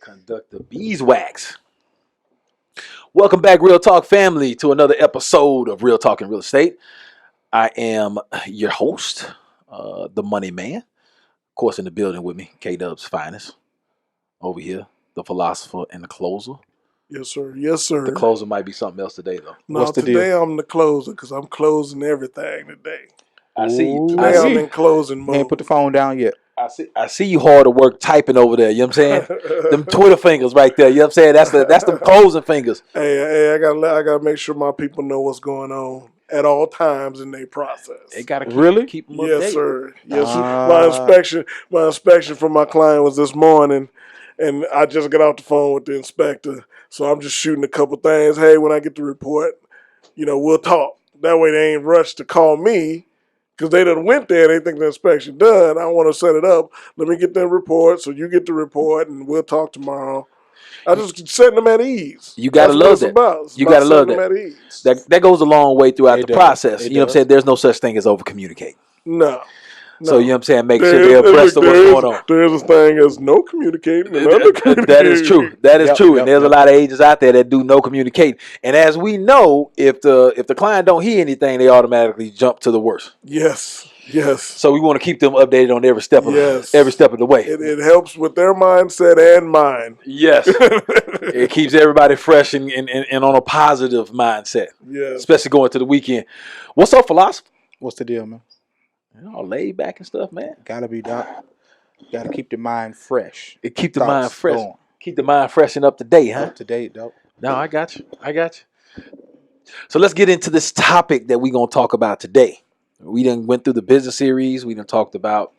Conduct the beeswax. Welcome back, Real Talk family, to another episode of Real Talk in Real Estate. I am your host, the Money Man. Of course, in the building with me, K-Dub's finest. Over here, the philosopher and the closer. Yes, sir. Yes, sir. The closer might be something else today, though. No, What's the today deal? I'm the closer because I'm closing everything today. I see you. Today I'm in closing You mode. ain't put the phone down yet. I see you hard at work typing over there. You know what I'm saying? Them Twitter fingers right there. You know what I'm saying? That's them closing fingers. Hey, I gotta make sure my people know what's going on at all times in their process. They gotta keep them Yes, updated. sir. Yes, sir. My inspection from my client was this morning, and I just got off the phone with the inspector. So I'm just shooting a couple things. Hey, when I get the report, we'll talk. That way they ain't rushed to call me. Because they done went there, they think the inspection done. I want to set it up. Let me get the report, so you get the report, and we'll talk tomorrow. I just setting them at ease. You gotta love that. You gotta love that. At ease. That goes a long way throughout the process. It You know what I'm saying? There's no such thing as over communicating. No. So you know what I'm saying? Make sure they're abreast of what's going on. There's a thing as no communicating and under communicating. That is true. That is true. And there's a lot of agents out there that do no communicating. And as we know, if the client don't hear anything, they automatically jump to the worst. Yes. So we want to keep them updated on every step of the way. It helps with their mindset and mine. Yes. It keeps everybody fresh and on a positive mindset. Yes. Especially going to the weekend. What's up, philosopher? What's the deal, man? All laid back and stuff, man. Gotta be, Doc. Gotta keep the mind fresh. Keep the mind fresh. Going. Keep the mind fresh and up to date, huh? Up to date, Doc. No, I got you. So let's get into this topic that we're going to talk about today. We done went through the business series. We done talked about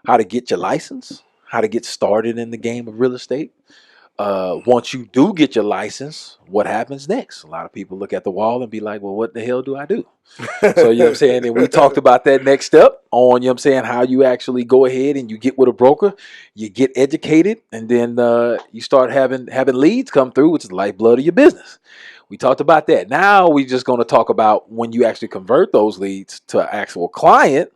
how to get your license, how to get started in the game of real estate. Once you do get your license, what happens next? A lot of people look at the wall and be like, well, what the hell do I do? So, you know what I'm saying? And we talked about that next step on, you know what I'm saying, how you actually go ahead and you get with a broker, you get educated, and then you start having leads come through, which is the lifeblood of your business. We talked about that. Now we're just going to talk about when you actually convert those leads to an actual client.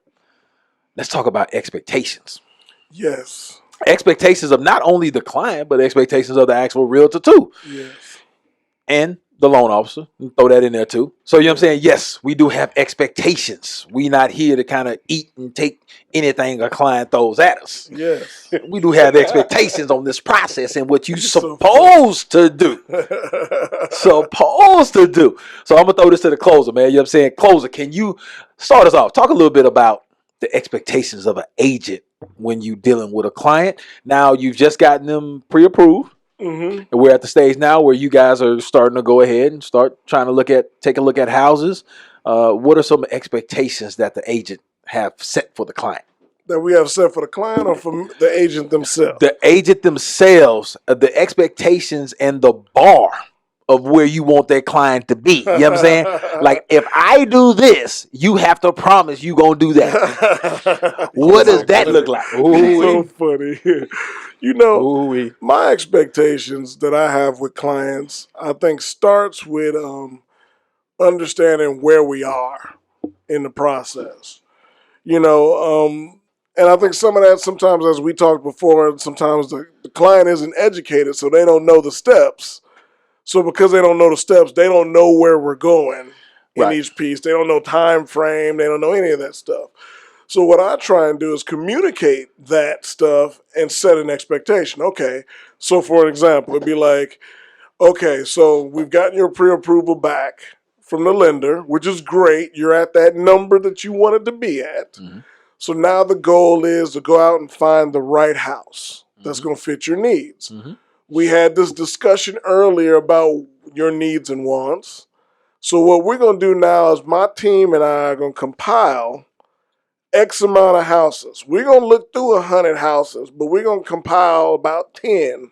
Let's talk about expectations. Yes. Expectations of not only the client, but expectations of the actual realtor too. Yes. And the loan officer. Throw that in there too. So, you know what I'm saying? Yes, we do have expectations. We're not here to kind of eat and take anything a client throws at us. Yes. We do have expectations on this process and what you're supposed to do. Supposed to do. So I'm going to throw this to the closer, man. You know what I'm saying? Closer, can you start us off? Talk a little bit about the expectations of an agent when you dealing with a client. Now you've just gotten them pre-approved. Mm-hmm. And we're at the stage now where you guys are starting to go ahead and start trying to take a look at houses. What are some expectations that the agent have set for the client? That we have set for the client or for the agent themselves? The agent themselves, the expectations and the bar of where you want that client to be. You know what I'm saying? Like, if I do this, you have to promise you gonna do that. What does that look like? It's so funny. My expectations that I have with clients, I think starts with understanding where we are in the process. And I think some of that sometimes, as we talked before, sometimes the client isn't educated, so they don't know the steps. So because they don't know the steps, they don't know where we're going in each piece. They don't know time frame. They don't know any of that stuff. So what I try and do is communicate that stuff and set an expectation. Okay, so for an example, it'd be like, okay, so we've gotten your pre-approval back from the lender, which is great. You're at that number that you wanted to be at. Mm-hmm. So now the goal is to go out and find the right house that's going to fit your needs. Mm-hmm. We had this discussion earlier about your needs and wants. So what we're going to do now is my team and I are going to compile X amount of houses. We're going to look through 100 houses, but we're going to compile about 10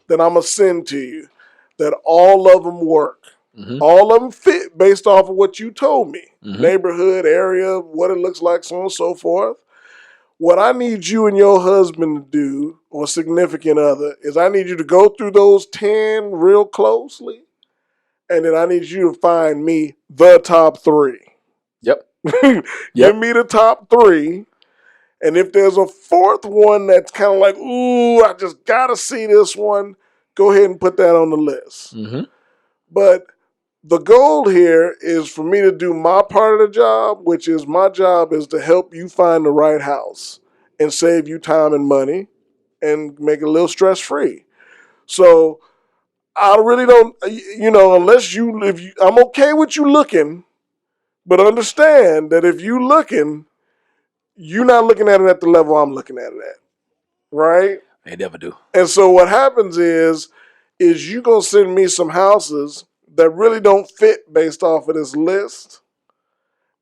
that I'm going to send to you, that all of them work. Mm-hmm. All of them fit based off of what you told me. Mm-hmm. Neighborhood, area, what it looks like, so on and so forth. What I need you and your husband to do, or significant other, is I need you to go through those 10 real closely, and then I need you to find me the top 3. Yep. Give me the top 3, And if there's a fourth one that's kind of like, ooh, I just got to see this one, go ahead and put that on the list. Mm-hmm. But the goal here is for me to do my part of the job, which is my job is to help you find the right house and save you time and money and make it a little stress-free. So I really don't, unless I'm okay with you looking, but understand that if you looking, you're not looking at it at the level I'm looking at it at, right? They never do. And so what happens is you gonna send me some houses that really don't fit based off of this list,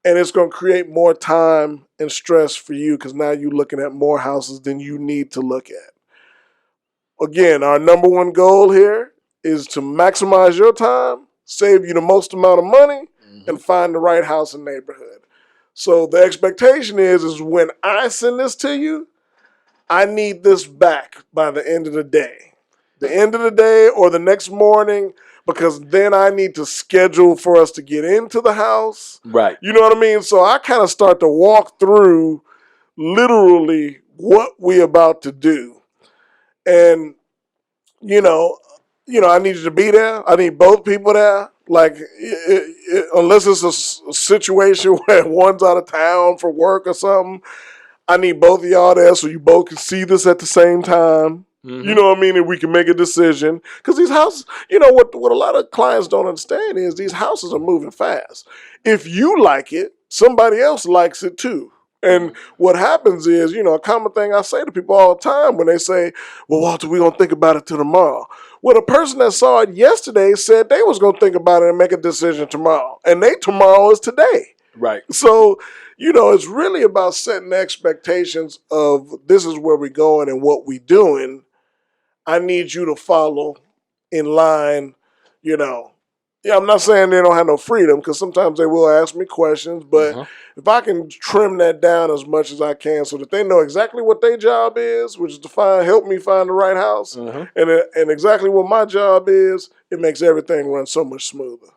and it's gonna create more time and stress for you because now you're looking at more houses than you need to look at. Again, our number one goal here is to maximize your time, save you the most amount of money, and find the right house and neighborhood. So the expectation is when I send this to you, I need this back by the end of the day. The end of the day or the next morning, because then I need to schedule for us to get into the house. Right. You know what I mean? So I kind of start to walk through literally what we about to do. And, I need you to be there. I need both people there. Like, unless it's a situation where one's out of town for work or something, I need both of y'all there so you both can see this at the same time. Mm-hmm. You know what I mean? And we can make a decision. Because these houses, what a lot of clients don't understand is these houses are moving fast. If you like it, somebody else likes it too. And what happens is, a common thing I say to people all the time when they say, well, Walter, we're going to think about it till tomorrow. Well, the person that saw it yesterday said they was going to think about it and make a decision tomorrow. And tomorrow is today. Right. So, it's really about setting expectations of this is where we're going and what we're doing. I need you to follow in line, Yeah, I'm not saying they don't have no freedom because sometimes they will ask me questions, but if I can trim that down as much as I can so that they know exactly what their job is, which is to help me find the right house, and exactly what my job is, it makes everything run so much smoother.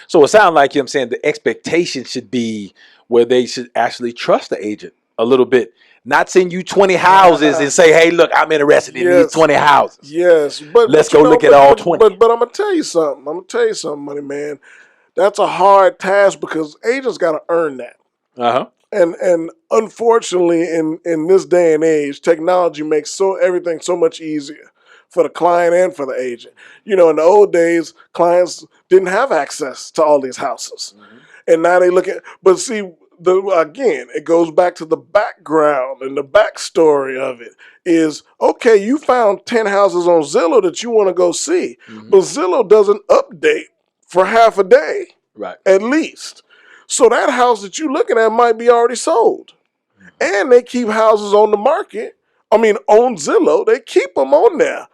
So it sounds like I'm saying the expectation should be where they should actually trust the agent a little bit. Not send you 20 houses and say, hey, look, I'm interested in these 20 houses. Yes. But let's go look at all 20. But I'm going to tell you something. Money Man. That's a hard task because agents got to earn that. And unfortunately, in this day and age, technology makes everything so much easier for the client and for the agent. In the old days, clients didn't have access to all these houses. And now they look at, but see, again, it goes back to the background and the backstory of it is, okay, you found 10 houses on Zillow that you want to go see, but Zillow doesn't update for half a day, right? At least. So that house that you're looking at might be already sold. And they keep houses on the market. On Zillow, they keep them on there.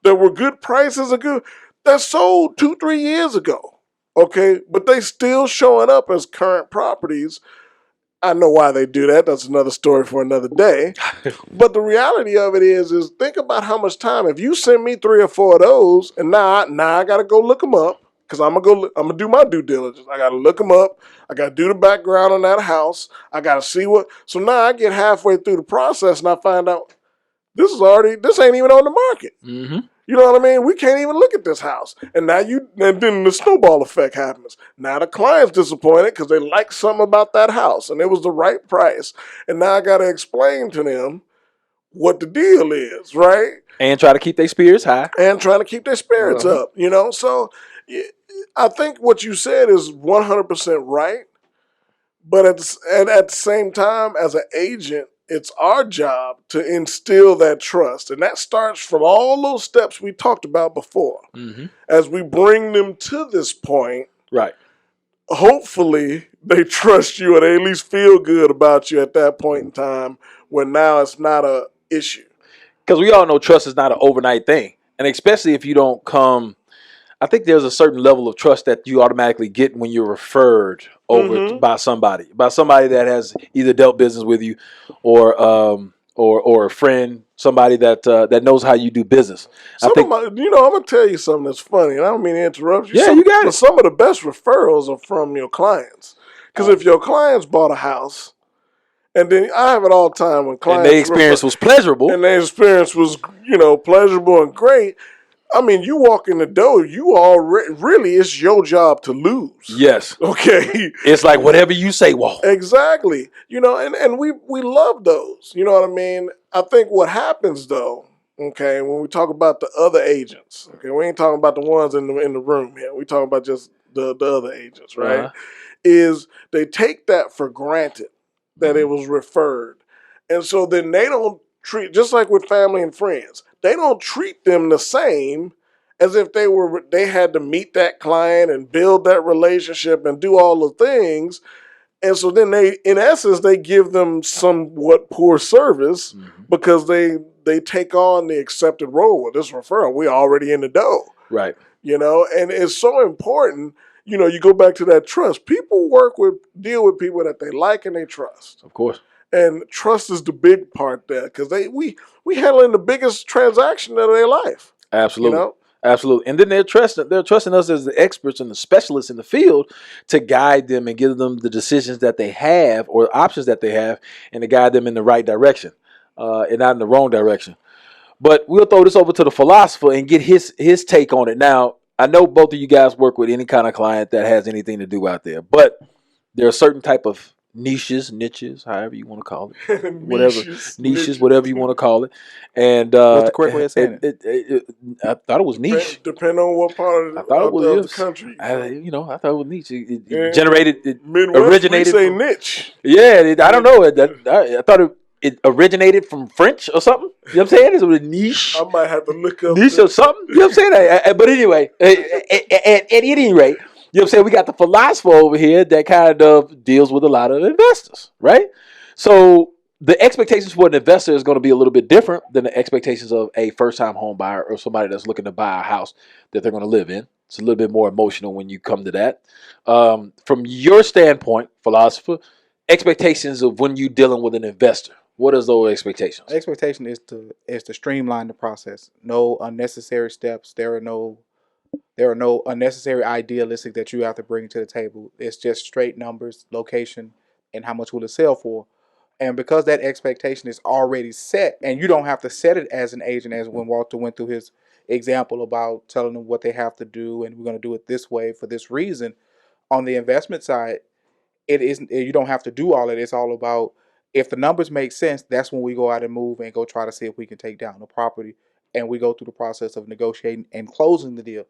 There were good prices that sold 2-3 years ago. Okay, but they still showing up as current properties. I know why they do that. That's another story for another day. But the reality of it is think about how much time. If you send me 3 or 4 of those, and now I got to go look them up because I'm gonna do my due diligence. I got to look them up. I got to do the background on that house. I got to see what. So now I get halfway through the process and I find out this ain't even on the market. You know what I mean? We can't even look at this house. And then the snowball effect happens. Now the client's disappointed because they like something about that house and it was the right price. And now I got to explain to them what the deal is, right? And try to keep their spirits high. And trying to keep their spirits up, So I think what you said is 100% right. But at the same time, as an agent, it's our job to instill that trust. And that starts from all those steps we talked about before. As we bring them to this point, right? Hopefully they trust you or they at least feel good about you at that point in time where now it's not an issue. Because we all know trust is not an overnight thing. And especially if you don't come, I think there's a certain level of trust that you automatically get when you're referred over by somebody that has either dealt business with you or a friend, somebody that knows how you do business. I'm gonna tell you something that's funny, and I don't mean to interrupt you. Yeah, you got it. But some of the best referrals are from your clients, because if your clients bought a house And then I have it all the time when clients And the experience was pleasurable. and their experience was, pleasurable and great. I mean, you walk in the door, you already really it's your job to lose. Yes. Okay. It's like whatever you say, whoa. Exactly. And we love those. You know what I mean? I think what happens though, okay, when we talk about the other agents, okay, we ain't talking about the ones in the room here. We talking about just the other agents, right? Uh-huh. Is they take that for granted that it was referred. And so then they don't treat, just like with family and friends, they don't treat them the same as if they had to meet that client and build that relationship and do all the things. And so then in essence, they give them somewhat poor service because they take on the accepted role with this referral. We're already in the dough. Right. And it's so important. You go back to that trust. People deal with people that they like and they trust. Of course. And trust is the big part there because we handling the biggest transaction of their life. Absolutely. Absolutely. And then they're trusting us as the experts and the specialists in the field to guide them and give them the decisions that they have or options that they have and to guide them in the right direction and not in the wrong direction. But we'll throw this over to the philosopher and get his take on it. Now, I know both of you guys work with any kind of client that has anything to do out there, but there are certain type of niches, however you want to call it, whatever niches, whatever you want to call it. And What's the correct way of saying it? I thought it was niche. Depending on what part of, I thought it was the country. I thought it was niche. It Midwest, originated we say from, niche. Yeah, I don't know. I thought it originated from French or something. You know what I'm saying? It's a niche. I might have to look up niche or something. You know what I'm saying? But anyway, at any rate, you know what I'm saying? We got the philosopher over here that kind of deals with a lot of investors, right? So the expectations for an investor is going to be a little bit different than the expectations of a first-time home buyer or somebody that's looking to buy a house that they're going to live in. It's a little bit more emotional when you come to that. From your standpoint, philosopher, expectations of when you're dealing with an investor. What is those expectations? Expectation is to streamline the process. No unnecessary steps. There are no unnecessary idealistic that you have to bring to the table. It's just straight numbers, location, and how much will it sell for. And because that expectation is already set, and you don't have to set it as an agent, as when Walter went through his example about telling them what they have to do, and we're going to do it this way for this reason. On the investment side, it isn't. You don't have to do all of it. It's all about if the numbers make sense. That's when we go out and move and go try to see if we can take down the property, and we go through the process of negotiating and closing the deal.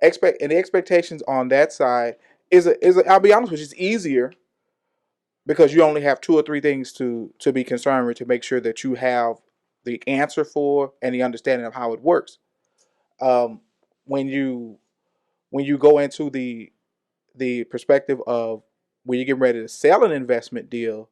And the expectations on that side is I'll be honest with you, it's easier because you only have two or three things to be concerned with to make sure that you have the answer for and the understanding of how it works. Um, when you go into the perspective of when you're getting ready to sell an investment deal,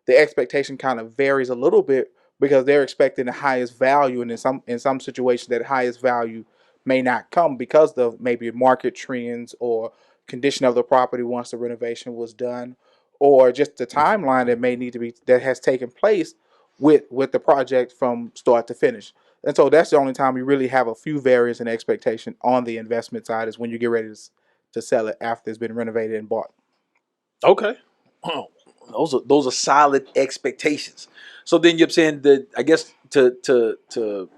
the expectation kind of varies a little bit because they're expecting the highest value, and in some situations that highest value may not come because of maybe market trends or condition of the property once the renovation was done, or just the timeline that may need to be that has taken place with the project from start to finish. And so that's the only time you really have a few variance in expectation on the investment side is when you get ready to sell it after it's been renovated and bought. Okay. Oh, those are solid expectations. So then you're saying that I guess to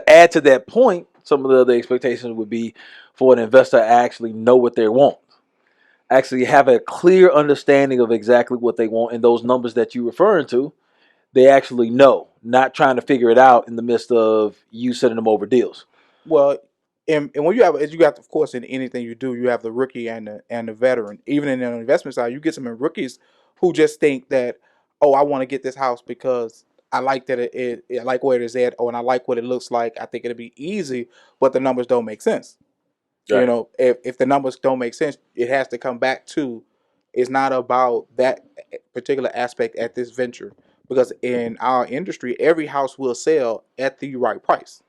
add to that point, some of the other expectations would be for an investor to actually know what they want. Actually have a clear understanding of exactly what they want and those numbers that you're referring to, they actually know, not trying to figure it out in the midst of you sending them over deals. Well, and when as you got, of course, in anything you do, you have the rookie and the veteran. Even in the investment side, you get some rookies who just think that, oh, I want to get this house because I like that I like where it is at, and I like what it looks like. I think it'll be easy, but the numbers don't make sense. Right. You know, if the numbers don't make sense, it has to come back to it's not about that particular aspect at this venture because in our industry, every house will sell at the right price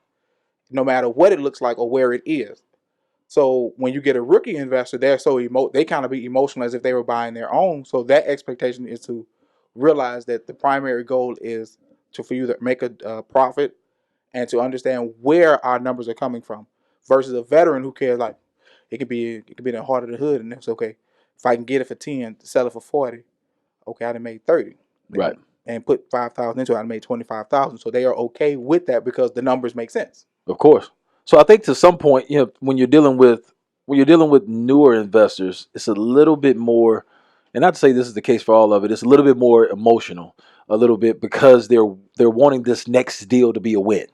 no matter what it looks like or where it is. So when you get a rookie investor, they're so they kind of be emotional as if they were buying their own. So that expectation is to realize that the primary goal is for you to make a profit and to understand where our numbers are coming from, versus a veteran who cares like it could be in the heart of the hood and that's okay. If I can get it for 10, sell it for 40. okay, I done made 30. Right. And put 5,000 into it, I made 25,000. So they are okay with that because the numbers make sense. Of course. So I think to some point, when you're dealing with newer investors, it's a little bit more, and not to say this is the case for all of it, it's a little bit more emotional, a little bit, because they're wanting this next deal to be a win.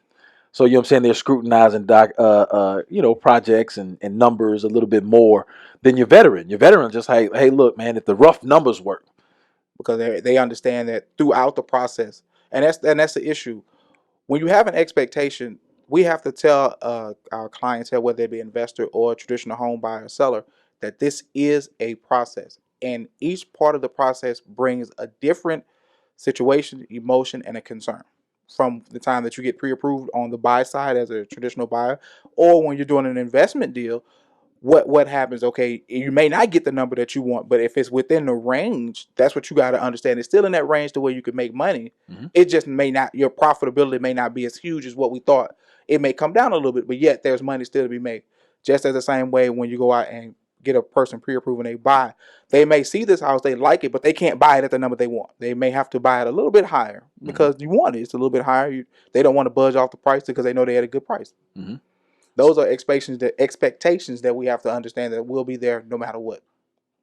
So you know what I'm saying, they're scrutinizing projects and numbers a little bit more than your veteran. Your veteran just, hey, look, man, if the rough numbers work. Because they understand that throughout the process, and that's the issue. When you have an expectation, we have to tell our clientele, whether they be investor or traditional home buyer or seller, that this is a process, and each part of the process brings a different situation, emotion, and a concern. From the time that you get pre-approved on the buy side as a traditional buyer, or when you're doing an investment deal, what happens? Okay, you may not get the number that you want, but if it's within the range, that's what you got to understand. It's still in that range to where you can make money. Mm-hmm. It just may not, your profitability may not be as huge as what we thought. It may come down a little bit, but yet there's money still to be made. Just as the same way when you go out and get a person pre-approved and they buy, they may see this house, they like it, but they can't buy it at the number they want. They may have to buy it a little bit higher because you want it. It's a little bit higher. They don't want to budge off the price because they know they had a good price. Mm-hmm. Those are expectations that we have to understand that will be there no matter what.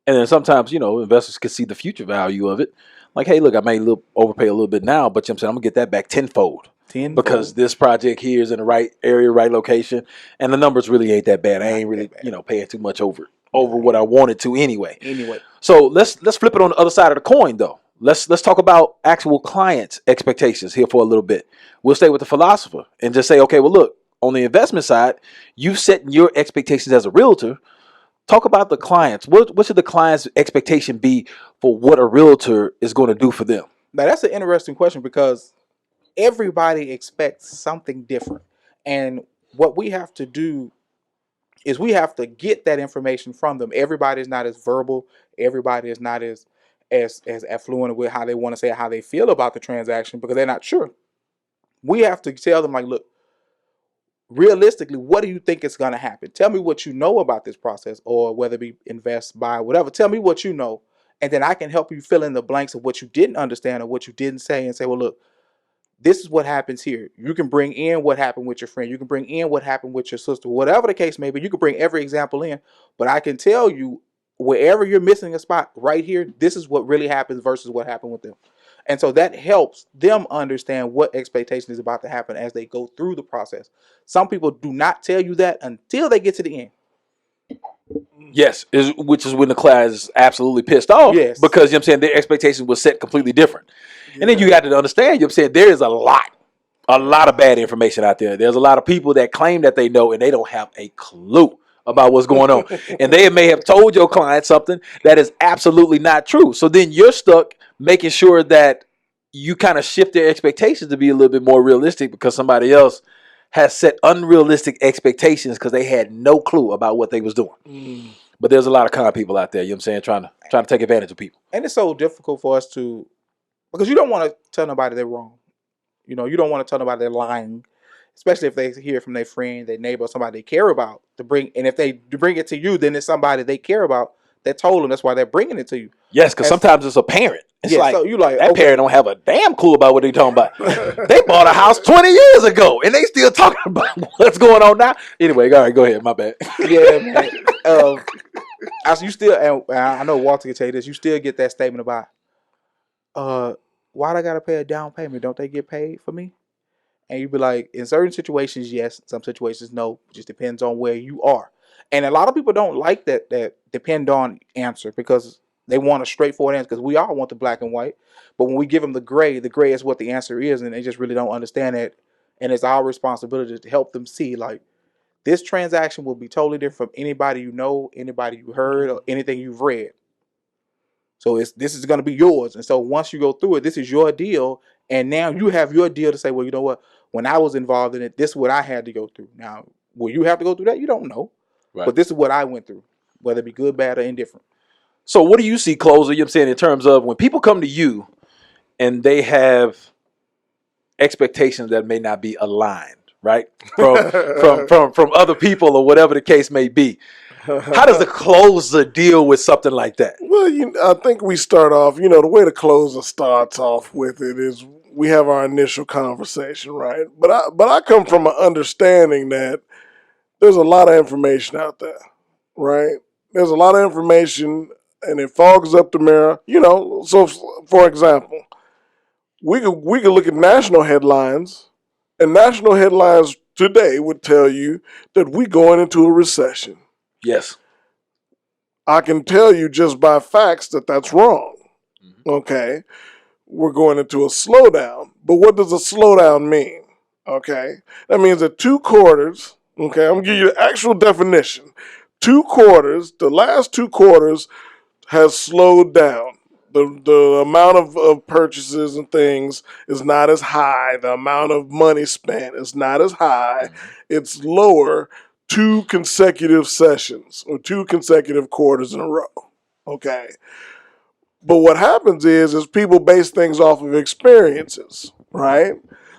And then sometimes, investors can see the future value of it. Like, hey, look, I may overpay a little bit now, but I'm saying I'm going to get that back tenfold. Because this project here is in the right area, right location, and the numbers really ain't that bad. I ain't really, paying too much over what I wanted to anyway. So let's flip it on the other side of the coin, though. Let's talk about actual clients' expectations here for a little bit. We'll stay with the philosopher and just say, okay, well, look, on the investment side, you set your expectations as a realtor. Talk about the clients. What should the client's expectation be for what a realtor is going to do for them? Now, that's an interesting question because everybody expects something different. And what we have to do is we have to get that information from them. Everybody is not as verbal. Everybody is not as affluent with how they want to say how they feel about the transaction because they're not sure. We have to tell them, like, look, realistically, what do you think is going to happen? Tell me what you know about this process, or whether it be invest, buy, whatever. Tell me what you know, and then I can help you fill in the blanks of what you didn't understand or what you didn't say, and say, well, look, this is what happens here. You can bring in what happened with your friend. You can bring in what happened with your sister. Whatever the case may be, you can bring every example in. But I can tell you, wherever you're missing a spot, right here, this is what really happens versus what happened with them. And so that helps them understand what expectation is about to happen as they go through the process. Some people do not tell you that until they get to the end. Yes, which is when the client is absolutely pissed off. Yes. Because, I'm saying, their expectations were set completely different. Yeah. And then you got to understand, I'm saying, there is a lot of bad information out there. There's a lot of people that claim that they know and they don't have a clue about what's going on. And they may have told your client something that is absolutely not true. So then you're stuck making sure that you kind of shift their expectations to be a little bit more realistic because somebody else has set unrealistic expectations because they had no clue about what they was doing. But there's a lot of con people out there, trying to take advantage of people. And it's so difficult for us to, because you don't want to tell nobody they're wrong. You don't want to tell nobody they're lying, especially if they hear from their friend, their neighbor, somebody they care about and if they bring it to you, then it's somebody they care about that told them. That's why they're bringing it to you. Yes, because sometimes it's a parent. It's so you like, that parent don't have a damn clue about what they're talking about. They bought a house 20 years ago, and they still talking about what's going on now. Anyway, all right, go ahead. My bad. Yeah, man. You still, and I know Walter can tell you this, you still get that statement about, why do I got to pay a down payment? Don't they get paid for me? And you be like, in certain situations, yes. Some situations, no. It just depends on where you are. And a lot of people don't like that depend on answer because they want a straightforward answer because we all want the black and white. But when we give them the gray is what the answer is, and they just really don't understand it. And it's our responsibility to help them see, like, this transaction will be totally different from anybody you know, anybody you heard, or anything you've read. So this is going to be yours. And so once you go through it, this is your deal. And now you have your deal to say, well, you know what? When I was involved in it, this is what I had to go through. Now, will you have to go through that? You don't know. Right. But this is what I went through, whether it be good, bad, or indifferent. So what do you see, closer, in terms of when people come to you and they have expectations that may not be aligned, right? From other people or whatever the case may be. How does the closer deal with something like that? Well, I think we start off, the way the closer starts off with it is we have our initial conversation, right? But I come from an understanding that there's a lot of information out there, right? There's a lot of information and it fogs up the mirror, So, for example, we could look at national headlines, and national headlines today would tell you that we're going into a recession. Yes. I can tell you just by facts that that's wrong. Okay, we're going into a slowdown. But what does a slowdown mean? Okay, that means that 2 quarters. Okay, I'm gonna give you the actual definition. 2 quarters, the last 2 quarters has slowed down. The amount of purchases and things is not as high. The amount of money spent is not as high. It's lower 2 consecutive sessions or 2 consecutive quarters in a row. Okay. But what happens is people base things off of experiences, right?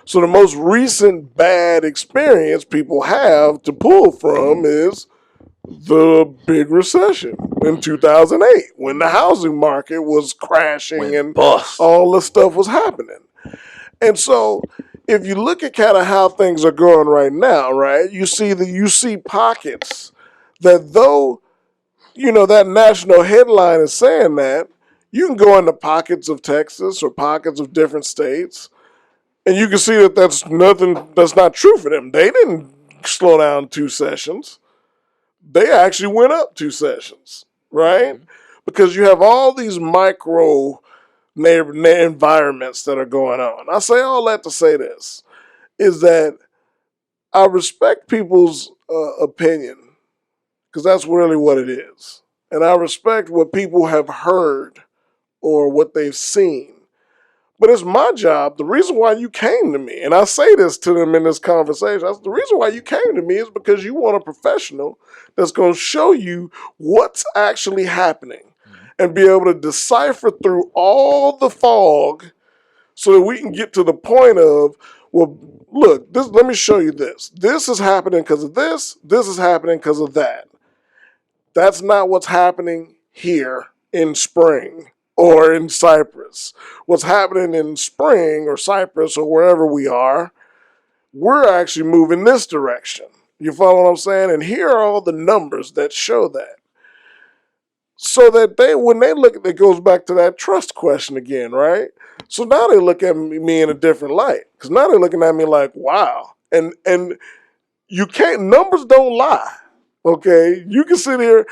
So the most recent bad experience people have to pull from is the big recession in 2008 when the housing market was crashing Went and bust. all this stuff was happening. And so if you look at kind of how things are going right now, right, you see pockets that though, that national headline is saying that, you can go into pockets of Texas or pockets of different states and you can see that that's not true for them. They didn't slow down 2 sessions. They actually went up 2 sessions, right? Because you have all these micro environments that are going on. I say all that to say this, is that I respect people's opinion, because that's really what it is. And I respect what people have heard or what they've seen. But it's my job. The reason why you came to me, and I say this to them in this conversation, the reason why you came to me is because you want a professional that's going to show you what's actually happening and be able to decipher through all the fog so that we can get to the point of, well, look, let me show you this. This is happening because of this. This is happening because of that. That's not what's happening here in spring or in Cyprus. What's happening in spring or Cyprus or wherever we are, we're actually moving this direction. You follow what I'm saying? And here are all the numbers that show that. So that when they look at it, goes back to that trust question again, right? So now they look at me in a different light. Because now they're looking at me like, wow. And you can't, numbers don't lie. Okay? You can sit here,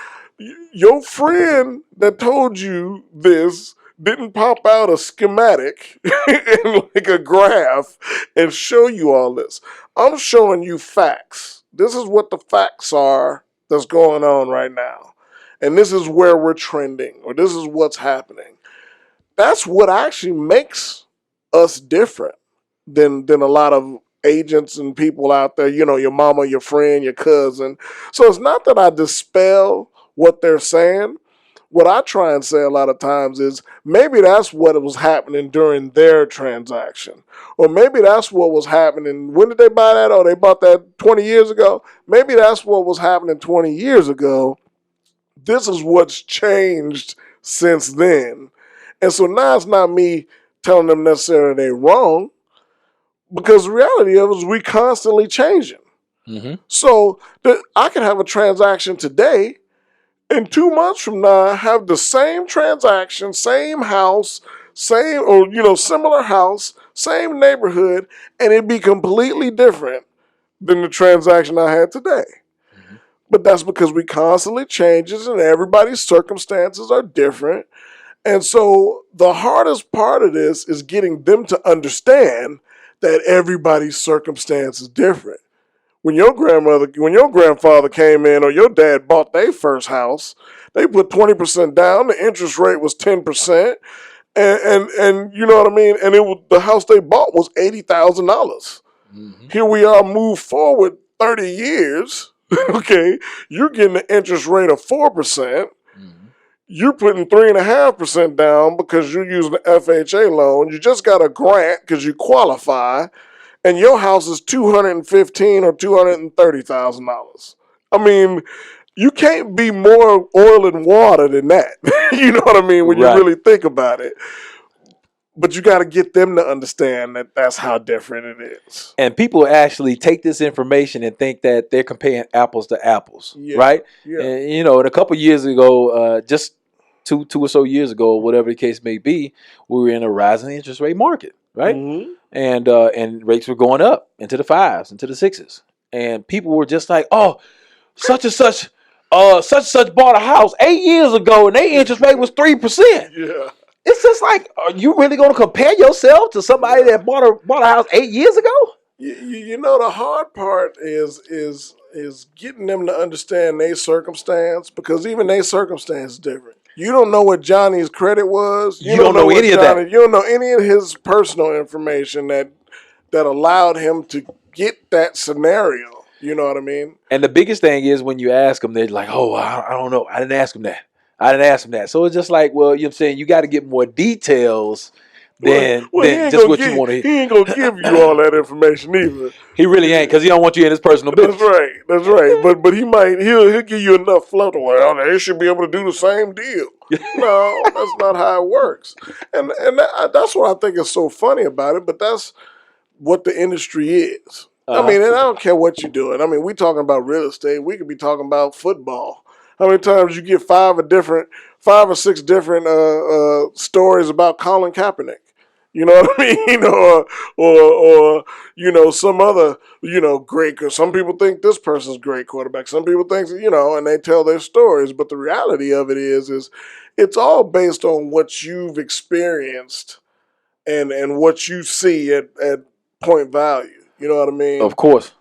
your friend that told you this didn't pop out a schematic and like a graph and show you all this. I'm showing you facts. This is what the facts are that's going on right now. And this is where we're trending, or this is what's happening. That's what actually makes us different than a lot of agents and people out there, your mama, your friend, your cousin. So it's not that I dispel what they're saying. What I try and say a lot of times is maybe that's what was happening during their transaction. Or maybe that's what was happening. When did they buy that? Oh, they bought that 20 years ago. Maybe that's what was happening 20 years ago. This is what's changed since then. And so now it's not me telling them necessarily they're wrong, because the reality of it is we constantly changing. So I can have a transaction today, and 2 months from now have the same transaction, same house, same or similar house, same neighborhood, and it'd be completely different than the transaction I had today. But that's because we constantly changes and everybody's circumstances are different. And so the hardest part of this is getting them to understand that everybody's circumstance is different. When your grandfather came in or your dad bought their first house, they put 20% down, the interest rate was 10%, and you know what I mean? And the house they bought was $80,000. Here we are, move forward 30 years. Okay, you're getting an interest rate of 4%. You're putting 3.5% down because you're using the FHA loan. You just got a grant because you qualify, and your house is $215,000 or $230,000. I mean, you can't be more oil and water than that. You know what I mean? When you Right. really think about it. But you got to get them to understand that that's how different it is. And people actually take this information and think that they're comparing apples to apples, Yeah, right? yeah. And and a couple years ago, just two or so years ago, whatever the case may be, we were in a rising interest rate market, right? Mm-hmm. And rates were going up into the fives, into the sixes, and people were just like, "Oh, such and such, such and such bought a house 8 years ago, and their interest rate was 3%." Yeah. It's just like, are you really going to compare yourself to somebody that bought a house 8 years ago? You know the hard part is getting them to understand their circumstance, because even their circumstance is different. You don't know what Johnny's credit was. You You don't don't know know what any of that. Johnny. You don't know any of his personal information that allowed him to get that scenario. You know what I mean? And the biggest thing is when you ask them, they're like, "Oh, I don't know. I didn't ask him that. I didn't ask him that." So it's just like, well, you know what I'm saying? You got to get more details than Well, than just what you want to he ain't gonna give you hear. all that information either. He really ain't, because he don't want you in his personal That's business. right. That's right. But he'll give you enough float. Well, they should be able to do the same deal. No, that's not how it works. And that's what I think is so funny about it. But that's what the industry is. I Uh-huh. mean, and I don't care what you're doing. I mean, we talking about real estate. We could be talking about football. How many times you get five or six different stories about Colin Kaepernick? You know what I mean? Or some other great. Some people think this person's a great quarterback. Some people think and they tell their stories. But the reality of it is it's all based on what you've experienced and what you see at point value. You know what I Of mean? course.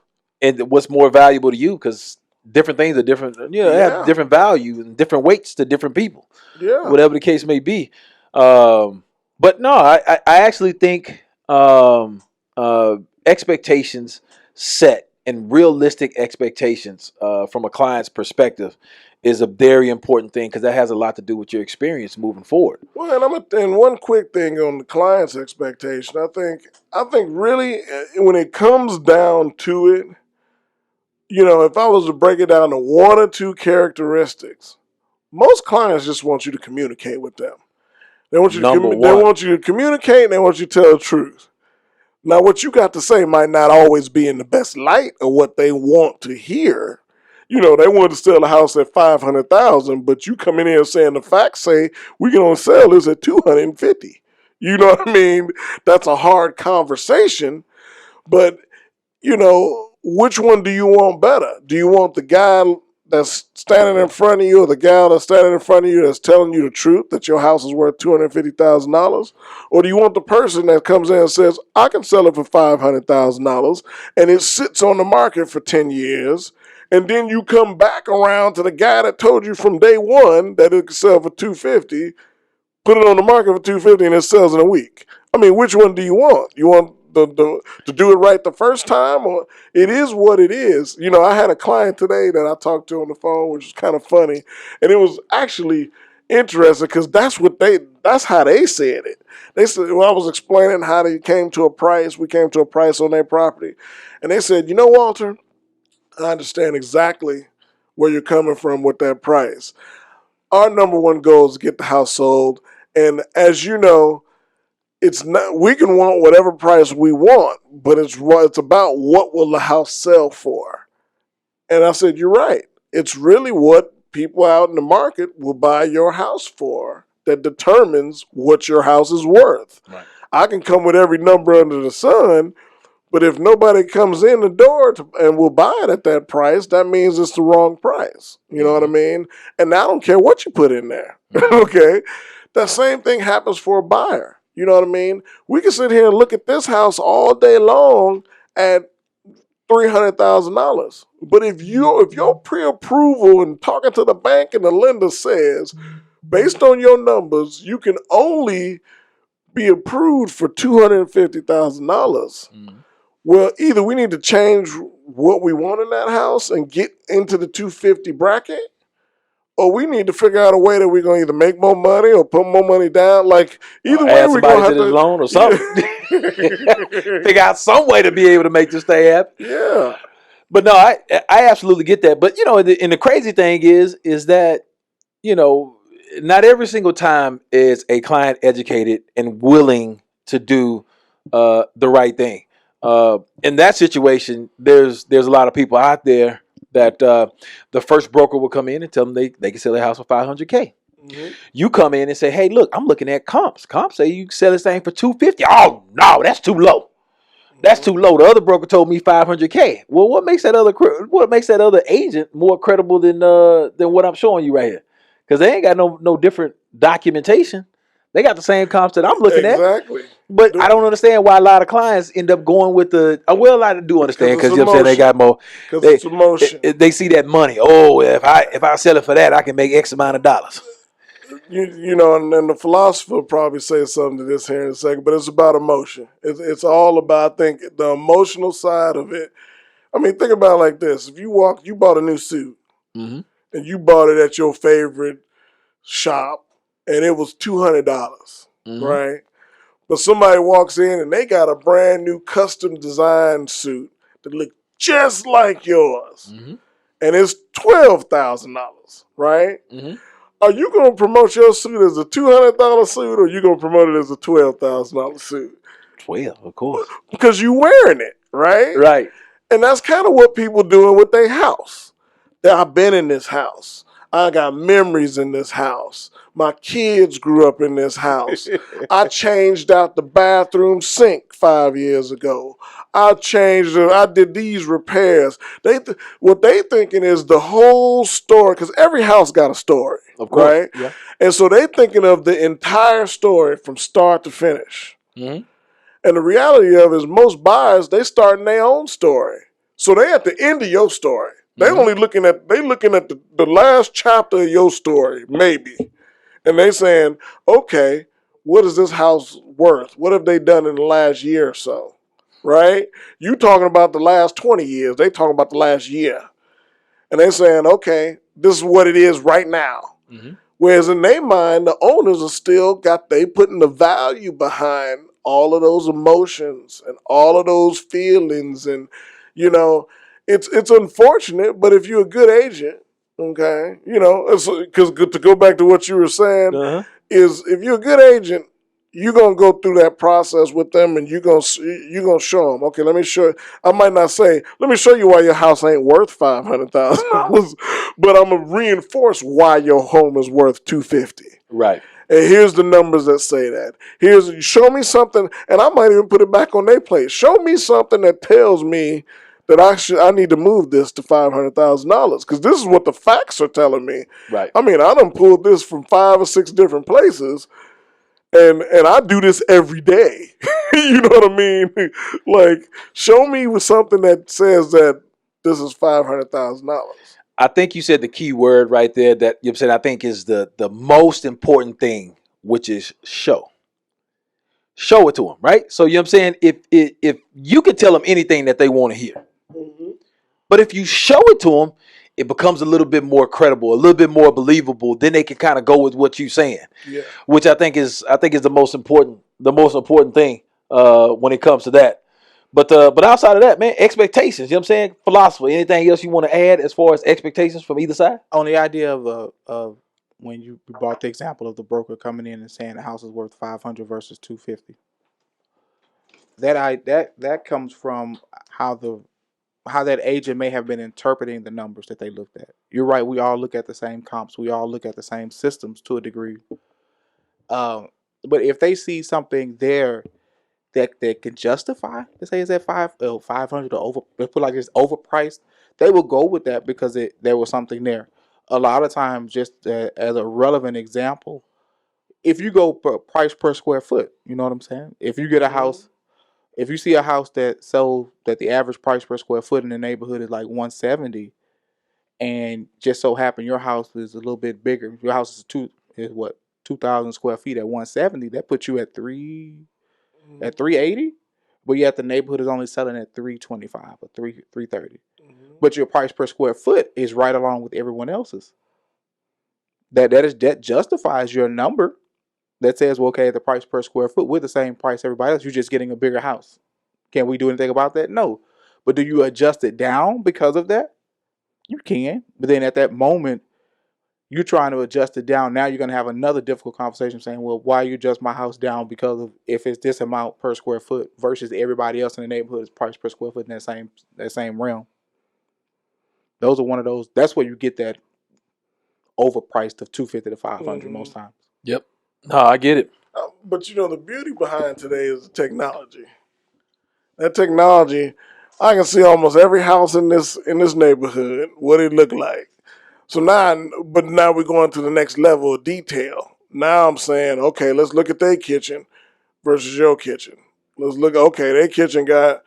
And what's more valuable to you? Because different things are different. They have Yeah, different value and different weights to different people, yeah. whatever the case may be. But no, I actually think expectations set and realistic expectations from a client's perspective is a very important thing, because that has a lot to do with your experience moving forward. Well, and one quick thing on the client's expectation. I think really when it comes down to it, if I was to break it down to one or two characteristics, most clients just want you to communicate with them. Number They one. want you to communicate, and they want you to tell the truth. Now, what you got to say might not always be in the best light of what they want to hear. They want to sell a house at 500,000, but you come in here saying the facts say we can only sell this at 250. You know what I mean? That's a hard conversation, but which one do you want better? Do you want the guy that's standing in front of you, or the gal that's standing in front of you that's telling you the truth that your house is worth $250,000? Or do you want the person that comes in and says, I can sell it for $500,000, and it sits on the market for 10 years, and then you come back around to the guy that told you from day one that it could sell for $250, put it on the market for $250, and it sells in a week? I mean, which one do you want? You want to do it right the first time, or it is what it is? I had a client today that I talked to on the phone, which was kind of funny, and it was actually interesting because that's how they said it. They said, well, I was explaining how they came to a price. We came to a price on their property, and they said, Walter, I understand exactly where you're coming from with that price. Our number one goal is to get the house sold, and as you know, it's not. We can want whatever price we want, but it's about what will the house sell for. And I said, you're right. It's really what people out in the market will buy your house for that determines what your house is worth. Right. I can come with every number under the sun, but if nobody comes in the door and will buy it at that price, that means it's the wrong price. You know what I mean? And I don't care what you put in there. Okay? That same thing happens for a buyer. You know what I mean? We can sit here and look at this house all day long at $300,000. But if your pre-approval and talking to the bank and the lender says, based on your numbers, you can only be approved for $250,000. Well, either we need to change what we want in that house and get into the 250 bracket, or we need to figure out a way that we're going to either make more money or put more money down. Like, either way, Add we're going somebody to to have this to. loan or something. Yeah. Figure out some way to be able to make this thing happen. Yeah. But no, I absolutely get that. But and the crazy thing is that you know not every single time is a client educated and willing to do the right thing. In that situation, there's a lot of people out there that the first broker will come in and tell them they can sell their house for 500K. Mm-hmm. You come in and say, hey, look, I'm looking at comps. Comps say you can sell this thing for 250. Oh no, that's too low. That's too low. The other broker told me 500K. Well, what makes that other agent more credible than what I'm showing you right here? Because they ain't got no different documentation. They got the same comps that I'm looking at. Exactly. But I don't understand why a lot of clients end up going with the. Well, I do understand Because because it's you know what I'm saying they emotion. got more. Because They it's emotion. they see that money. Oh, if I sell it for that, I can make X amount of dollars. You know, and then the philosopher will probably say something to this here in a second, but it's about emotion. It's all about, I think, the emotional side of it. I mean, think about it like this: if you bought a new suit Mm-hmm. and you bought it at your favorite shop, and it was $200, Mm-hmm. right? But somebody walks in and they got a brand new custom designed suit that look just like yours, Mm-hmm. and it's $12,000, right? Mm-hmm. Are you going to promote your suit as a $200 suit, or are you going to promote it as a $12,000 suit? 12, of course. Because you wearing it, right? Right. And that's kind of what people doing with their house. I've been in this house. I got memories in this house. My kids grew up in this house. I changed out the bathroom sink 5 years ago. I did these repairs. What they thinking is the whole story, because every house got a story, Of course. right? Yeah. And so they thinking of the entire story from start to finish. Mm-hmm. And the reality of it is most buyers, they starting their own story. So they at the end of your story. They Mm-hmm. only looking at the last chapter of your story, maybe. And they saying, okay, what is this house worth? What have they done in the last year or so? Right? You talking about the last 20 years. They talking about the last year. And they saying, okay, this is what it is right now. Mm-hmm. Whereas in their mind, the owners are still they putting the value behind all of those emotions and all of those feelings. And, you know, it's unfortunate, but if you're a good agent, okay, because to go back to what you were saying, Uh-huh. is if you're a good agent, you're gonna go through that process with them, and you're gonna show them. Okay, let me show. I might not say, let me show you why your house ain't worth $500,000, but I'm gonna reinforce why your home is worth $250. Right. And here's the numbers that say that. Show me something, and I might even put it back on their plate. Show me something that tells me that I need to move this to $500,000, because this is what the facts are telling me. Right. I mean, I done pulled this from 5 or 6 different places, and I do this every day. You know what I mean? Like, show me with something that says that this is $500,000. I think you said the key word right there that you said I think is the most important thing, which is show. Show it to them, right? So you know what I'm saying? If you can tell them anything that they want to hear, Mm-hmm. but if you show it to them, it becomes a little bit more credible, a little bit more believable. Then they can kind of go with what you're saying, Yeah. which I think is the most important thing when it comes to that. But outside of that, man, expectations. You know what I'm saying? Philosophy. Anything else you want to add as far as expectations from either side? On the idea of when you brought the example of the broker coming in and saying the house is worth 500 versus 250. That comes from how that agent may have been interpreting the numbers that they looked at. You're right. We all look at the same comps. We all look at the same systems to a degree. But if they see something there that can justify, let's say it's at 500 or over, let's put like it's overpriced, they will go with that because there was something there. A lot of times, just as a relevant example, if you go price per square foot, you know what I'm saying? If you get a house, if you see a house that the average price per square foot in the neighborhood is like 170, and just so happen your house is a little bit bigger, your house is what 2,000 square feet at 170, that puts you at 380, but yet the neighborhood is only selling at 325 or 330. Mm-hmm. But your price per square foot is right along with everyone else's. That justifies your number that says, well, okay, the price per square foot, we're the same price everybody else. You're just getting a bigger house. Can we do anything about that? No. But do you adjust it down because of that? You can. But then at that moment, you're trying to adjust it down. Now you're going to have another difficult conversation saying, well, why you adjust my house down because of if it's this amount per square foot versus everybody else in the neighborhood is priced per square foot in that same realm. Those are one of those. That's where you get that overpriced of 250 to 500 most times. Yep. No, I get it. But the beauty behind today is the technology. That technology, I can see almost every house in this neighborhood, what it look like. So now we're going to the next level of detail. Now I'm saying, okay, let's look at their kitchen versus your kitchen. Let's look, okay, their kitchen got,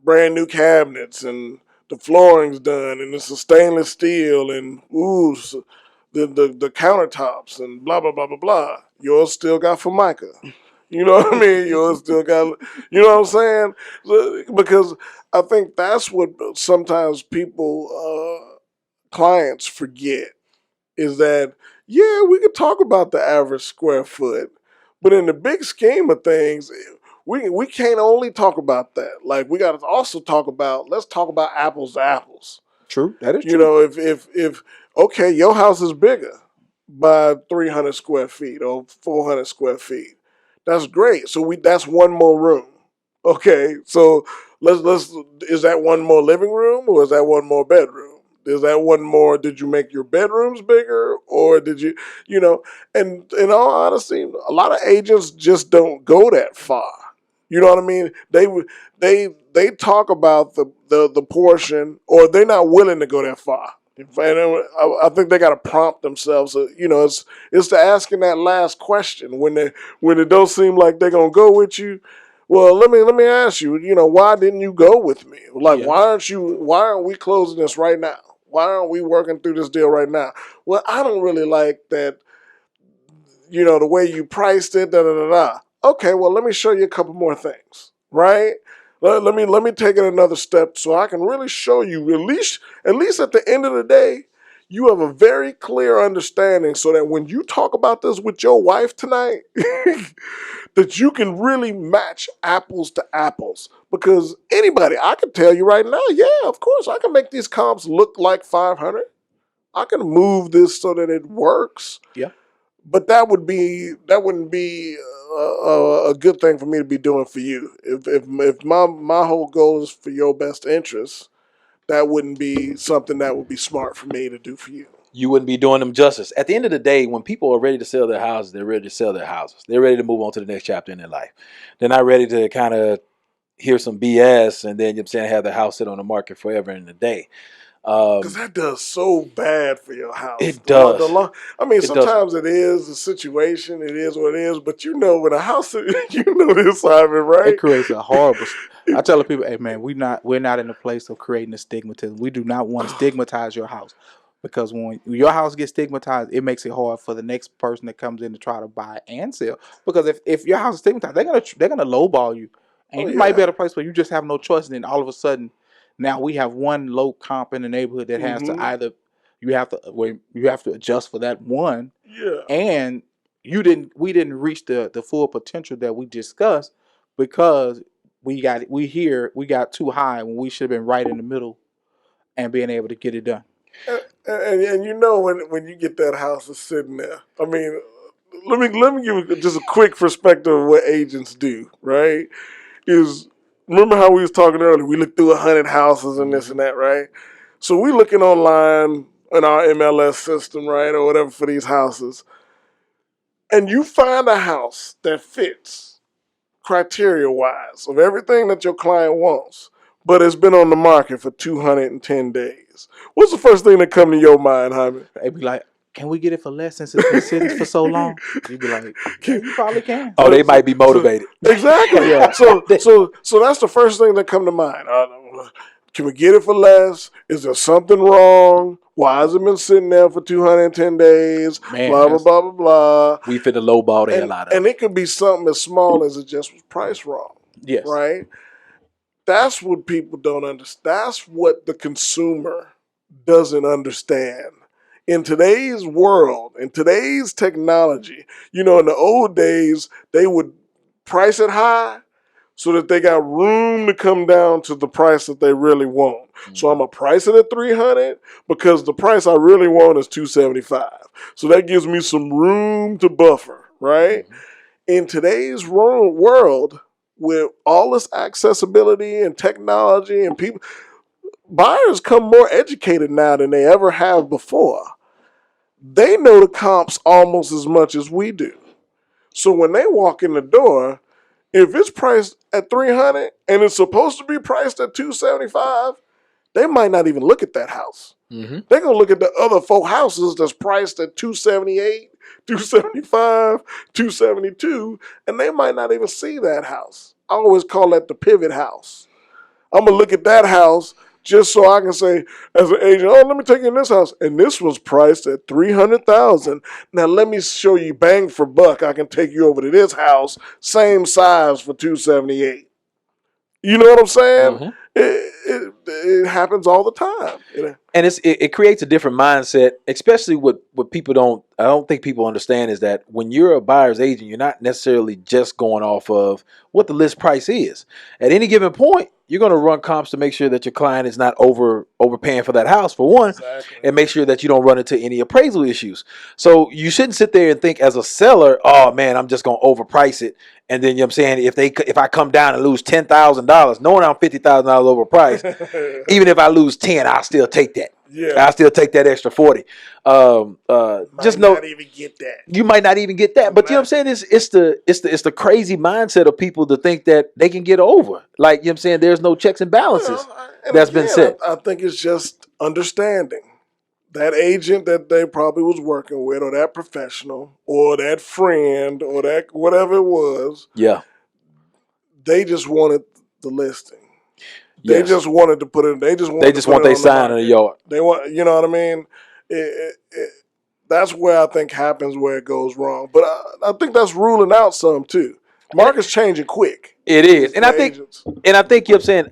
brand new cabinets and the flooring's done and it's a stainless steel and the countertops and blah blah blah blah blah. Yours still got Formica. You know what I mean? Yours still got, you know what I'm saying? Because I think that's what sometimes clients forget is that, yeah, we could talk about the average square foot, but in the big scheme of things, we can't only talk about that. Like we got to also let's talk about apples to apples. True, that is You true. know, if okay, your house is bigger by 300 square feet or 400 square feet, that's great. So that's one more room. Okay, so let's is that one more living room or is that one more bedroom? Is that one more? Did you make your bedrooms bigger or did you? And in all honesty, a lot of agents just don't go that far. You know what I mean? They talk about the portion, or they're not willing to go that far. And I think they got to prompt themselves. It's to asking that last question when it don't seem like they're gonna go with you. Well, let me ask you. Why didn't you go with me? Like, Yeah. Why aren't we closing this right now? Why aren't we working through this deal right now? Well, I don't really like that. The way you priced it, da da da da. Okay, well, let me show you a couple more things, right? Let me take it another step so I can really show you at least at the end of the day, you have a very clear understanding so that when you talk about this with your wife tonight, that you can really match apples to apples. Because anybody, I can tell you right now, yeah, of course, I can make these comps look like 500. I can move this so that it works. Yeah. But that wouldn't be a good thing for me to be doing for you. If my whole goal is for your best interest, that wouldn't be something that would be smart for me to do for you. You wouldn't be doing them justice. At the end of the day, when people are ready to sell their houses, they're ready to sell their houses. They're ready to move on to the next chapter in their life. They're not ready to kind of hear some BS and then, you know what I'm saying, have the house sit on the market forever in a day. Because that does so bad for your house. It does. Sometimes it is the situation. It is what it is. But when a house, this, Simon, right? It creates a horrible. I tell the people, hey man, we're not in a place of creating a stigmatism. We do not want to stigmatize your house, because when your house gets stigmatized, it makes it hard for the next person that comes in to try to buy and sell. Because if your house is stigmatized, they're gonna lowball you, and you might be at a place where you just have no choice. And then all of a sudden, now we have one low comp in the neighborhood that has to either you have to adjust for that one, and we didn't reach the full potential that we discussed because we got too high when we should have been right in the middle and being able to get it done. And when you get that house is sitting there, I mean, let me give you just a quick perspective of what agents do. Right? Is remember how we was talking earlier? We looked through 100 houses and this and that, right? So we looking online in our MLS system, right, or whatever for these houses, and you find a house that fits criteria wise of everything that your client wants, but it's been on the market for 210 days. What's the first thing that come to your mind, Jaime? They'd be like, can we get it for less since it's been sitting for so long? You'd be like, yeah, you probably can. Oh, they might be motivated. Exactly. Yeah. So that's the first thing that come to mind. Can we get it for less? Is there something wrong? Why has it been sitting there for 210 days? Man, blah, blah, blah, blah, blah. We fit the lowball the hell out of it. And it could be something as small as it just was priced wrong. Yes. Right? That's what people don't understand. That's what the consumer doesn't understand. In today's world, in today's technology, in the old days, they would price it high so that they got room to come down to the price that they really want. So I'm gonna price it at $300 because the price I really want is $275. So that gives me some room to buffer, right? In today's world, with all this accessibility and technology and people, buyers come more educated now than they ever have before. They know the comps almost as much as we do. So when they walk in the door, if it's priced at $300 and it's supposed to be priced at $275, they might not even look at that house. They're gonna look at the other 4 houses that's priced at $278, $275, $272, and they might not even see that house. I always call that the pivot house. I'm gonna look at that house just so I can say, as an agent, oh, let me take you in this house, and this was priced at $300,000. Now let me show you bang for buck. I can take you over to this house, same size for $278. You know what I'm saying? It happens all the time. And it creates a different mindset, especially what people I don't think people understand is that when you're a buyer's agent, you're not necessarily just going off of what the list price is. At any given point, you're going to run comps to make sure that your client is not overpaying for that house, for one, and make sure that you don't run into any appraisal issues. So you shouldn't sit there and think as a seller, oh man, I'm just going to overprice it. And then, you know what I'm saying, if I come down and lose $10,000, knowing I'm $50,000 overpriced, even if I lose 10, I'll still take that. Yeah. I'll still take that extra 40. Just know not even get that. you might not even get that. But you know what I'm saying? It's the crazy mindset of people to think that they can get over. Like, you know what I'm saying, there's no checks and balances been set. I think it's just understanding. That agent that they probably was working with, or that professional, or that friend, or that whatever it was, Yeah. they just wanted the listing. They Yes. just wanted to put it. They just want their sign in the yard. They want, you know what I mean? That's where I think happens where it goes wrong. But I think that's ruling out some too. Market's changing quick. It is, and I think, agents. you know what I'm saying,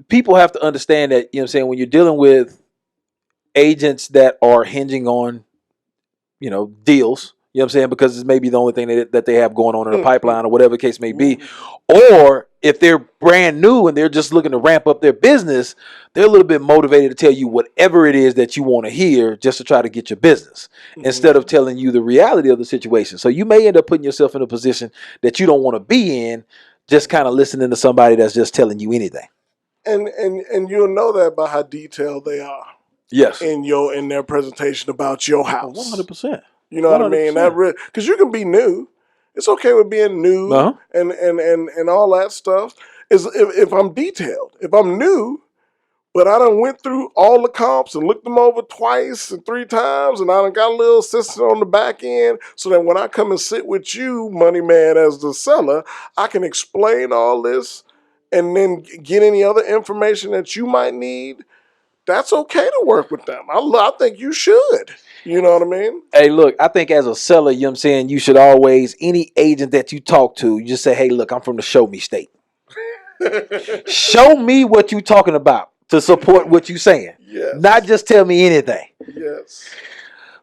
people have to understand that, you know what I'm saying, when you're dealing with agents that are hinging on, you know, deals, you know what I'm saying, because it's maybe the only thing that they have going on in the pipeline or whatever the case may be, or if they're brand new and they're just looking to ramp up their business, they're a little bit motivated to tell you whatever it is that you want to hear just to try to get your business instead of telling you the reality of the situation. So you may end up putting yourself in a position that you don't want to be in, just kind of listening to somebody that's just telling you anything. And you'll know that by how detailed they are. Yes. In their presentation about your house. 100%. You know 100%. What I mean? That because you can be new. It's okay with being new and all that stuff. Is if I'm detailed, if I'm new, but I done went through all the comps and looked them over twice and 3 times, and I done got a little assistant on the back end, so that when I come and sit with you, money man, as the seller, I can explain all this and then get any other information that you might need. That's okay to work with them. I think you should. You know what I mean? Hey, look, I think as a seller, you know what I'm saying, you should always, any agent that you talk to, you just say, hey, look, I'm from the show me state. Show me what you talking about to support what you saying. Yes. Not just tell me anything. Yes.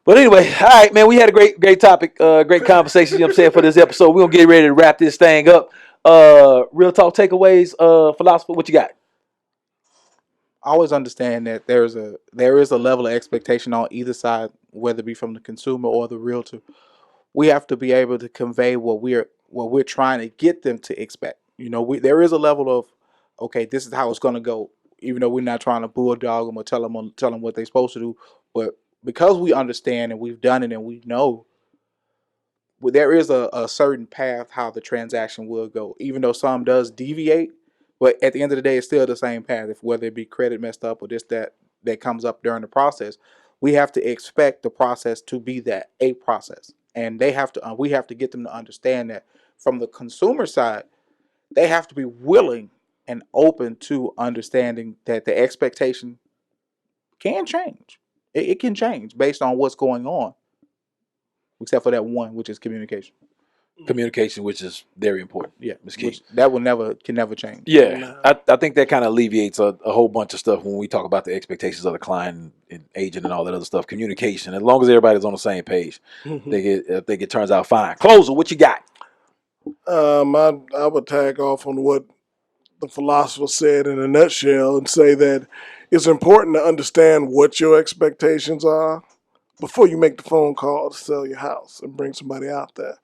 But anyway, all right, man, we had a great topic, great conversation, you know what I'm saying, for this episode. We're going to get ready to wrap this thing up. Real talk takeaways, philosopher, what you got? Always understand that there is a level of expectation on either side, whether it be from the consumer or the realtor. We have to be able to convey what we're trying to get them to expect. You know, there is a level of, okay, this is how it's going to go, even though we're not trying to bulldog them or tell them what they're supposed to do. But because we understand and we've done it and we know, there is a certain path how the transaction will go, even though some does deviate. But at the end of the day, it's still the same path. If whether it be credit messed up or just that comes up during the process, we have to expect the process to be a process, and we have to get them to understand that from the consumer side, they have to be willing and open to understanding that the expectation can change. It can change based on what's going on, except for that one, which is communication. Communication, which is very important. Yeah, Ms. Key. which that can never change. Yeah, I think that kind of alleviates a whole bunch of stuff when we talk about the expectations of the client and agent and all that other stuff. Communication, as long as everybody's on the same page, I think it turns out fine. Closer, what you got? I would tag off on what the philosopher said in a nutshell and say that it's important to understand what your expectations are before you make the phone call to sell your house and bring somebody out there.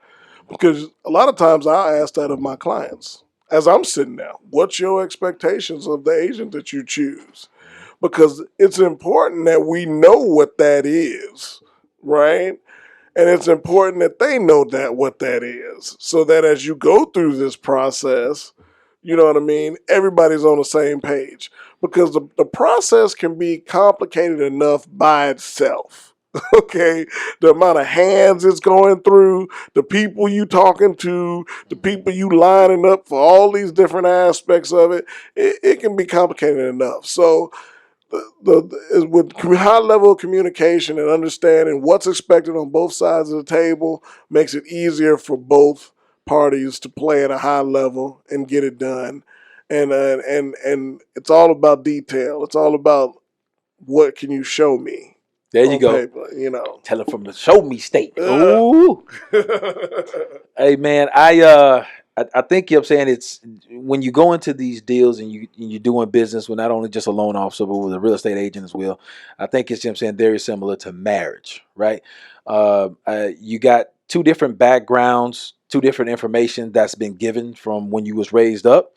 Because a lot of times I ask that of my clients as I'm sitting there. What's your expectations of the agent that you choose? Because it's important that we know what that is, right? And it's important that they know that what that is, so that as you go through this process, you know what I mean, everybody's on the same page. Because the process can be complicated enough by itself. Okay, the amount of hands it's going through, the people you talking to, the people you lining up for all these different aspects of it, it can be complicated enough. So with high level of communication and understanding what's expected on both sides of the table makes it easier for both parties to play at a high level and get it done. And it's all about detail. It's all about what can you show me There you on go. paper, you know. Tell it from the show me state. Uh, Ooh. Hey man, I think you know what I'm saying, it's when you go into these deals and you're doing business with not only just a loan officer but with a real estate agent as well. I think it's, you know what I'm saying, very similar to marriage, right? You got two different backgrounds, two different information that's been given from when you was raised up.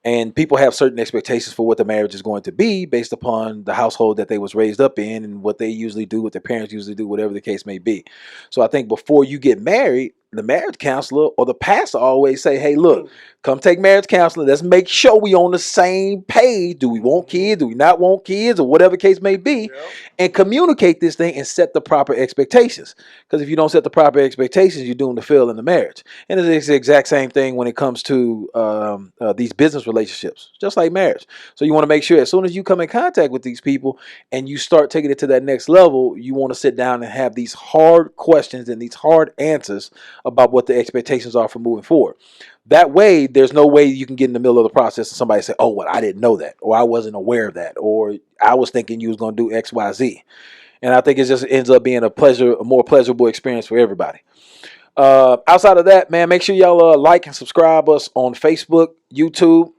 And people have certain expectations for what the marriage is going to be based upon the household that they was raised up in and what they usually do, what their parents usually do, whatever the case may be. So I think before you get married, the marriage counselor or the pastor always say, hey, look, come take marriage counseling. Let's make sure we on the same page. Do we want kids? Do we not want kids? Or whatever case may be. yeah. And communicate this thing and set the proper expectations. Because if you don't set the proper expectations, you're doomed to fail in the marriage. And it's the exact same thing when it comes to these business relationships, just like marriage. So you want to make sure as soon as you come in contact with these people and you start taking it to that next level, you want to sit down and have these hard questions and these hard answers about what the expectations are for moving forward. That way, there's no way you can get in the middle of the process and somebody say, oh, well, I didn't know that, or I wasn't aware of that, or I was thinking you was going to do X, Y, Z. And I think it just ends up being a more pleasurable experience for everybody. Outside of that, man, make sure y'all like and subscribe us on Facebook, YouTube.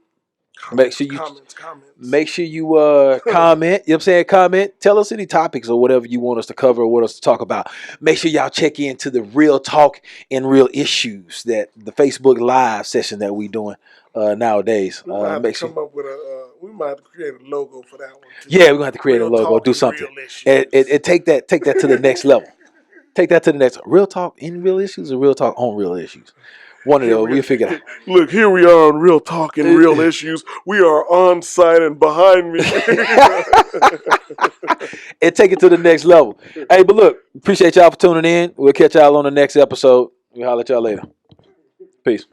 Make sure you Comments. make sure you comment. You know what I'm saying? Comment. Tell us any topics or whatever you want us to cover or want us to talk about. Make sure y'all check into the Real Talk and Real Issues, that the Facebook Live session that we doing nowadays. We might have to Make sure. come up with we might have to create a logo for that one too. Yeah, we're gonna have to create a Real logo, talk do and something, real issues. and take that to the next level. Take that to the next. Real talk in real issues or real talk on real issues. One of those. We'll figure it out. Look, here we are on Real Talk and Real Issues. We are on site and behind me. And take it to the next level. Hey, but look, appreciate y'all for tuning in. We'll catch y'all on the next episode. We'll holler at y'all later. Peace.